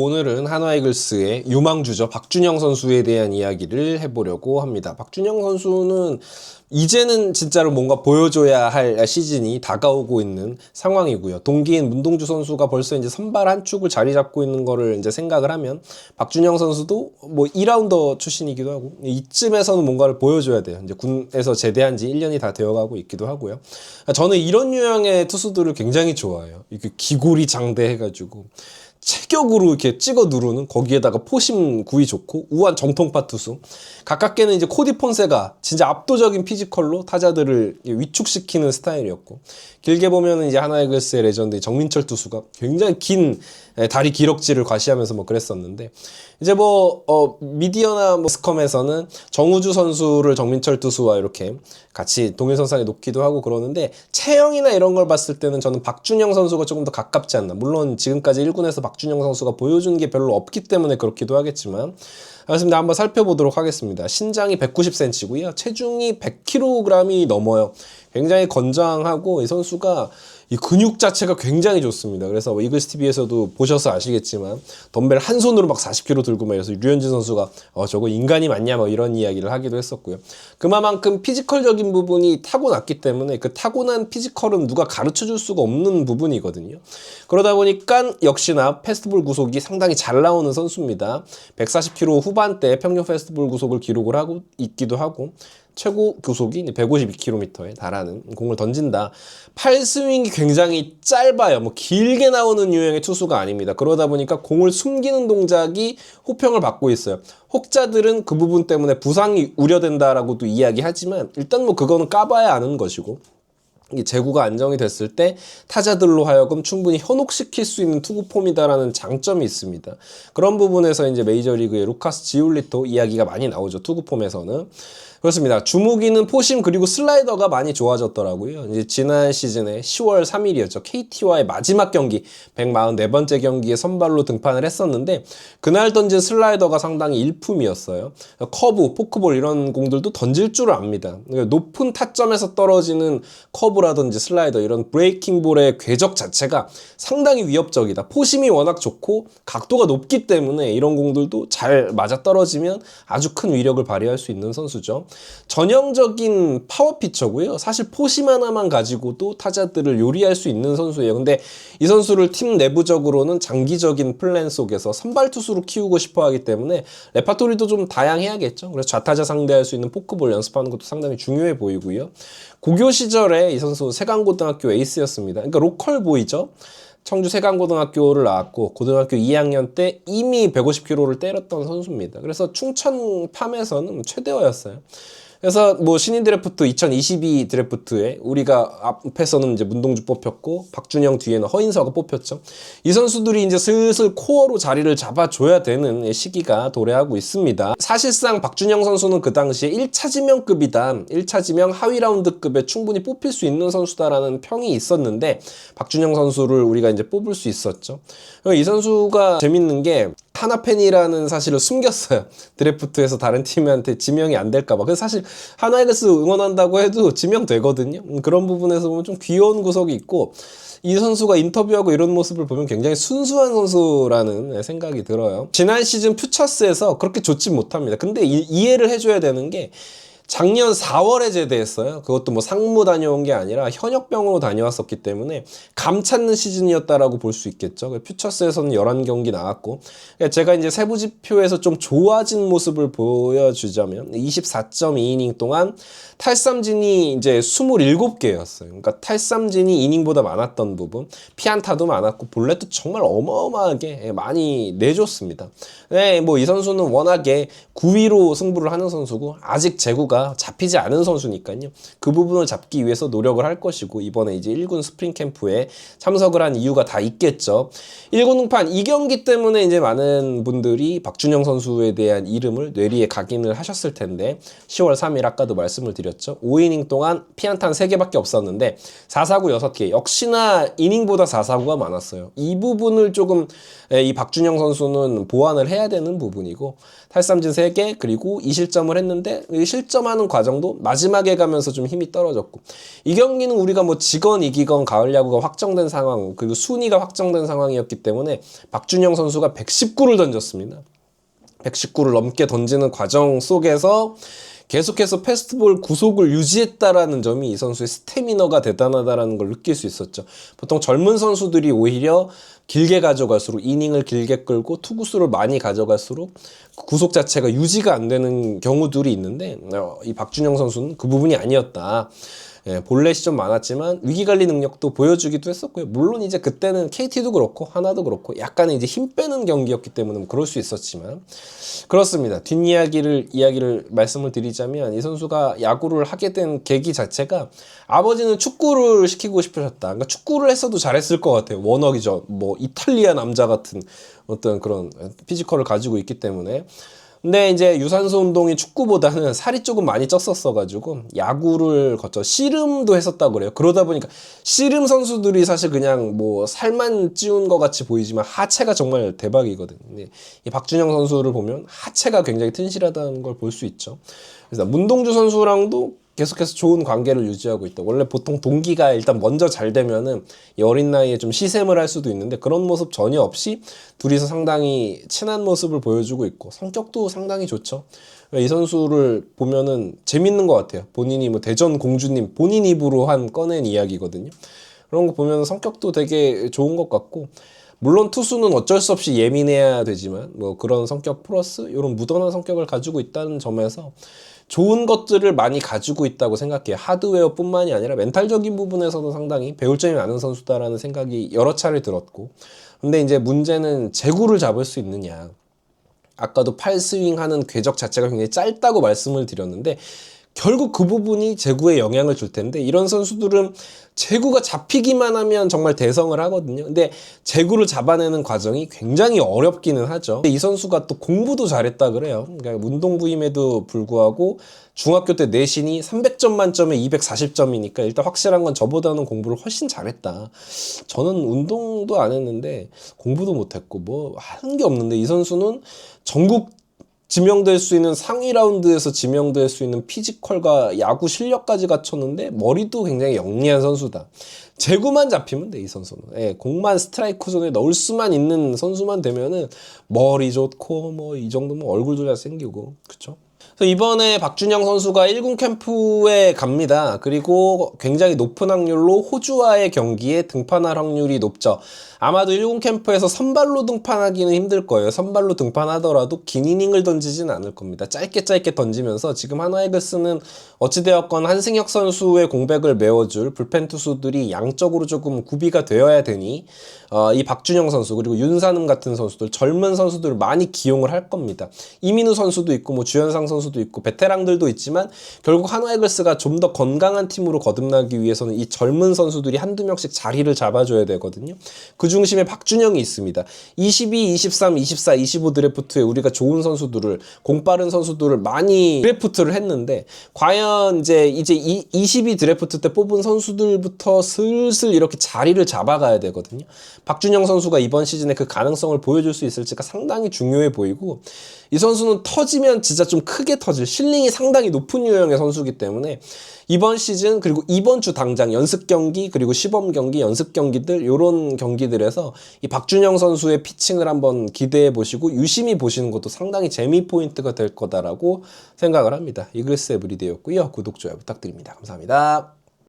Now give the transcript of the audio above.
오늘은 한화이글스의 유망주죠. 박준영 선수에 대한 이야기를 해보려고 합니다. 박준영 선수는 이제는 진짜로 뭔가 보여줘야 할 시즌이 다가오고 있는 상황이고요. 동기인 문동주 선수가 벌써 이제 선발 한 축을 자리 잡고 있는 거를 이제 생각을 하면 박준영 선수도 뭐 2라운더 출신이기도 하고 이쯤에서는 뭔가를 보여줘야 돼요. 이제 군에서 제대한 지 1년이 다 되어가고 있기도 하고요. 저는 이런 유형의 투수들을 굉장히 좋아해요. 이렇게 기골이 장대해가지고 체격으로 이렇게 찍어 누르는, 거기에다가 포심 구위 좋고 우한 정통파 투수. 가깝게는 이제 코디 폰세가 진짜 압도적인 피지컬로 타자들을 위축시키는 스타일이었고, 길게 보면은 이제 하나이글스의 레전드 정민철 투수가 굉장히 긴 다리 기럭지를 과시하면서 뭐 그랬었는데, 이제 미디어나 스컴에서는 정우주 선수를 정민철 투수와 이렇게 같이 동일선상에 놓기도 하고 그러는데, 체형이나 이런 걸 봤을 때는 저는 박준영 선수가 조금 더 가깝지 않나. 물론 지금까지 1군에서 박준영 선수가 보여준 게 별로 없기 때문에 그렇기도 하겠지만, 알겠습니다. 한번 살펴보도록 하겠습니다. 신장이 190cm고요. 체중이 100kg이 넘어요. 굉장히 건장하고 이 선수가 이 근육 자체가 굉장히 좋습니다. 그래서 이글스 TV에서도 보셔서 아시겠지만 덤벨 한 손으로 막 40kg 들고 막 이래서 류현진 선수가 저거 인간이 맞냐 뭐 이런 이야기를 하기도 했었고요. 그만큼 피지컬적인 부분이 타고났기 때문에 그 타고난 피지컬은 누가 가르쳐 줄 수가 없는 부분이거든요. 그러다 보니까 역시나 패스트볼 구속이 상당히 잘 나오는 선수입니다. 140km 후반대 평균 패스트볼 구속을 기록을 하고 있기도 하고, 최고 구속이 152km에 달하는 공을 던진다. 팔 스윙이 굉장히 짧아요. 뭐 길게 나오는 유형의 투수가 아닙니다. 그러다 보니까 공을 숨기는 동작이 호평을 받고 있어요. 혹자들은 그 부분 때문에 부상이 우려된다라고도 이야기하지만, 일단 뭐 그거는 까봐야 아는 것이고, 이 제구가 안정이 됐을 때 타자들로 하여금 충분히 현혹시킬 수 있는 투구 폼이다라는 장점이 있습니다. 그런 부분에서 이제 메이저리그의 루카스 지올리토 이야기가 많이 나오죠. 투구 폼에서는. 그렇습니다. 주무기는 포심 그리고 슬라이더가 많이 좋아졌더라고요. 이제 지난 시즌에 10월 3일이었죠. KT와의 마지막 경기, 144번째 경기에 선발로 등판을 했었는데, 그날 던진 슬라이더가 상당히 일품이었어요. 커브, 포크볼 이런 공들도 던질 줄 압니다. 높은 타점에서 떨어지는 커브라든지 슬라이더, 이런 브레이킹 볼의 궤적 자체가 상당히 위협적이다. 포심이 워낙 좋고 각도가 높기 때문에 이런 공들도 잘 맞아떨어지면 아주 큰 위력을 발휘할 수 있는 선수죠. 전형적인 파워 피처고요. 사실 포심 하나만 가지고도 타자들을 요리할 수 있는 선수예요. 근데 이 선수를 팀 내부적으로는 장기적인 플랜 속에서 선발 투수로 키우고 싶어 하기 때문에 레파토리도 좀 다양해야겠죠. 그래서 좌타자 상대할 수 있는 포크볼 연습하는 것도 상당히 중요해 보이고요. 고교 시절에 이 선수 세강고등학교 에이스였습니다. 그러니까 로컬 보이죠. 청주 세강고등학교를 나왔고 고등학교 2학년 때 이미 150km를 때렸던 선수입니다. 그래서 충청 팜에서는 최대어였어요. 그래서 뭐 신인 드래프트 2022 드래프트에 우리가 앞에서는 이제 문동주 뽑혔고 박준영 뒤에는 허인서가 뽑혔죠. 이 선수들이 이제 슬슬 코어로 자리를 잡아줘야 되는 시기가 도래하고 있습니다. 사실상 박준영 선수는 그 당시에 1차 지명급이다. 1차 지명 하위 라운드급에 충분히 뽑힐 수 있는 선수다라는 평이 있었는데, 박준영 선수를 우리가 이제 뽑을 수 있었죠. 이 선수가 재밌는 게 하나팬이라는 사실을 숨겼어요. 드래프트에서 다른 팀한테 지명이 안 될까봐. 그래서 사실 하나이글스 응원한다고 해도 지명되거든요. 그런 부분에서 보면 좀 귀여운 구석이 있고, 이 선수가 인터뷰하고 이런 모습을 보면 굉장히 순수한 선수라는 생각이 들어요. 지난 시즌 퓨처스에서 그렇게 좋지 못합니다. 근데 이해를 해줘야 되는 게, 작년 4월에 제대했어요. 그것도 뭐 상무 다녀온 게 아니라 현역병으로 다녀왔었기 때문에 감 찾는 시즌이었다라고 볼 수 있겠죠. 퓨처스에서는 11경기 나왔고, 제가 이제 세부 지표에서 좀 좋아진 모습을 보여주자면 24.2이닝 동안 탈삼진이 이제 27개였어요. 그러니까 탈삼진이 이닝보다 많았던 부분, 피안타도 많았고 볼넷도 정말 어마어마하게 많이 내줬습니다. 네, 뭐 이 선수는 워낙에 9위로 승부를 하는 선수고 아직 제구가 잡히지 않은 선수니까요. 그 부분을 잡기 위해서 노력을 할 것이고, 이번에 이제 1군 스프링 캠프에 참석을 한 이유가 다 있겠죠. 1군 등판 2경기 때문에 이제 많은 분들이 박준영 선수에 대한 이름을 뇌리에 각인을 하셨을 텐데, 10월 3일 아까도 말씀을 드렸죠. 5이닝 동안 피안타는 3개밖에 없었는데 4사구 6개. 역시나 이닝보다 4사구가 많았어요. 이 부분을 조금 이 박준영 선수는 보완을 해야 되는 부분이고, 탈삼진 3개 그리고 2실점을 했는데, 이 실점 득점하는 과정도 마지막에 가면서 좀 힘이 떨어졌고, 이 경기는 우리가 뭐 지건 이기건 가을 야구가 확정된 상황, 그리고 순위가 확정된 상황이었기 때문에 박준영 선수가 119를 던졌습니다. 119를 넘게 던지는 과정 속에서 계속해서 패스트볼 구속을 유지했다라는 점이 이 선수의 스태미너가 대단하다라는 걸 느낄 수 있었죠. 보통 젊은 선수들이 오히려 길게 가져갈수록, 이닝을 길게 끌고 투구수를 많이 가져갈수록 구속 자체가 유지가 안 되는 경우들이 있는데, 이 박준영 선수는 그 부분이 아니었다. 예, 볼넷이 좀 많았지만 위기관리 능력도 보여주기도 했었고요. 물론 이제 그때는 KT도 그렇고 하나도 그렇고 약간의 이제 힘 빼는 경기였기 때문에 뭐 그럴 수 있었지만, 그렇습니다. 이야기를 말씀을 드리자면, 이 선수가 야구를 하게 된 계기 자체가 아버지는 축구를 시키고 싶으셨다. 그러니까 축구를 했어도 잘했을 것 같아요. 워낙이죠. 뭐 이탈리아 남자 같은 어떤 그런 피지컬을 가지고 있기 때문에. 근데 이제 유산소 운동이 축구보다는 살이 조금 많이 쪘었어가지고 야구를 씨름도 했었다고 그래요. 그러다 보니까 씨름 선수들이 사실 그냥 뭐 살만 찌운 것 같이 보이지만 하체가 정말 대박이거든요. 근데 이 박준영 선수를 보면 하체가 굉장히 튼실하다는 걸 볼 수 있죠. 그래서 문동주 선수랑도 계속해서 좋은 관계를 유지하고 있다. 원래 보통 동기가 일단 먼저 잘 되면은 이 어린 나이에 좀 시샘을 할 수도 있는데, 그런 모습 전혀 없이 둘이서 상당히 친한 모습을 보여주고 있고, 성격도 상당히 좋죠. 이 선수를 보면은 재밌는 것 같아요. 본인이 뭐 대전 공주님 본인 입으로 꺼낸 이야기거든요. 그런 거 보면 성격도 되게 좋은 것 같고, 물론 투수는 어쩔 수 없이 예민해야 되지만 뭐 그런 성격 플러스 이런 무던한 성격을 가지고 있다는 점에서 좋은 것들을 많이 가지고 있다고 생각해요. 하드웨어뿐만이 아니라 멘탈적인 부분에서도 상당히 배울 점이 많은 선수다라는 생각이 여러 차례 들었고, 근데 이제 문제는 제구를 잡을 수 있느냐. 아까도 팔스윙 하는 궤적 자체가 굉장히 짧다고 말씀을 드렸는데, 결국 그 부분이 제구에 영향을 줄 텐데, 이런 선수들은 제구가 잡히기만 하면 정말 대성을 하거든요. 근데 제구를 잡아내는 과정이 굉장히 어렵기는 하죠. 근데 이 선수가 또 공부도 잘했다 그래요. 그러니까 운동부임에도 불구하고 중학교 때 내신이 300점 만점에 240점이니까 일단 확실한 건 저보다는 공부를 훨씬 잘했다. 저는 운동도 안 했는데 공부도 못했고 뭐 하는 게 없는데, 이 선수는 전국 지명될 수 있는 상위 라운드에서 지명될 수 있는 피지컬과 야구 실력까지 갖췄는데 머리도 굉장히 영리한 선수다. 제구만 잡히면 돼, 이 선수는. 예, 공만 스트라이크 존에 넣을 수만 있는 선수만 되면은 머리 좋고 뭐 이 정도면 얼굴도 잘생기고, 그쵸? 그래서 이번에 박준영 선수가 1군 캠프에 갑니다. 그리고 굉장히 높은 확률로 호주와의 경기에 등판할 확률이 높죠. 아마도 1군 캠프에서 선발로 등판하기는 힘들 거예요. 선발로 등판하더라도 긴 이닝을 던지진 않을 겁니다. 짧게 던지면서, 지금 하나이글스는 어찌되었건 한승혁 선수의 공백을 메워줄 불펜 투수들이 양적으로 조금 구비가 되어야 되니 이 박준영 선수 그리고 윤산음 같은 선수들, 젊은 선수들을 많이 기용을 할 겁니다. 이민우 선수도 있고 뭐 주현상 선수도 있고 베테랑들도 있지만, 결국 하나이글스가 좀 더 건강한 팀으로 거듭나기 위해서는 이 젊은 선수들이 한두 명씩 자리를 잡아줘야 되거든요. 그 중심에 박준영이 있습니다. 22, 23, 24, 25 드래프트에 우리가 좋은 선수들을, 공빠른 선수들을 많이 드래프트를 했는데, 과연 이제 22 드래프트 때 뽑은 선수들부터 슬슬 이렇게 자리를 잡아가야 되거든요. 박준영 선수가 이번 시즌에 그 가능성을 보여줄 수 있을지가 상당히 중요해 보이고, 이 선수는 터지면 진짜 좀 크게 터질, 실링이 상당히 높은 유형의 선수이기 때문에 이번 시즌 그리고 이번 주 당장 연습 경기 그리고 시범 경기, 연습 경기들, 요런 경기들에서 이 박준영 선수의 피칭을 한번 기대해 보시고 유심히 보시는 것도 상당히 재미 포인트가 될 거다라고 생각을 합니다. 이글스 에브리데이였고요. 구독, 좋아요 부탁드립니다. 감사합니다.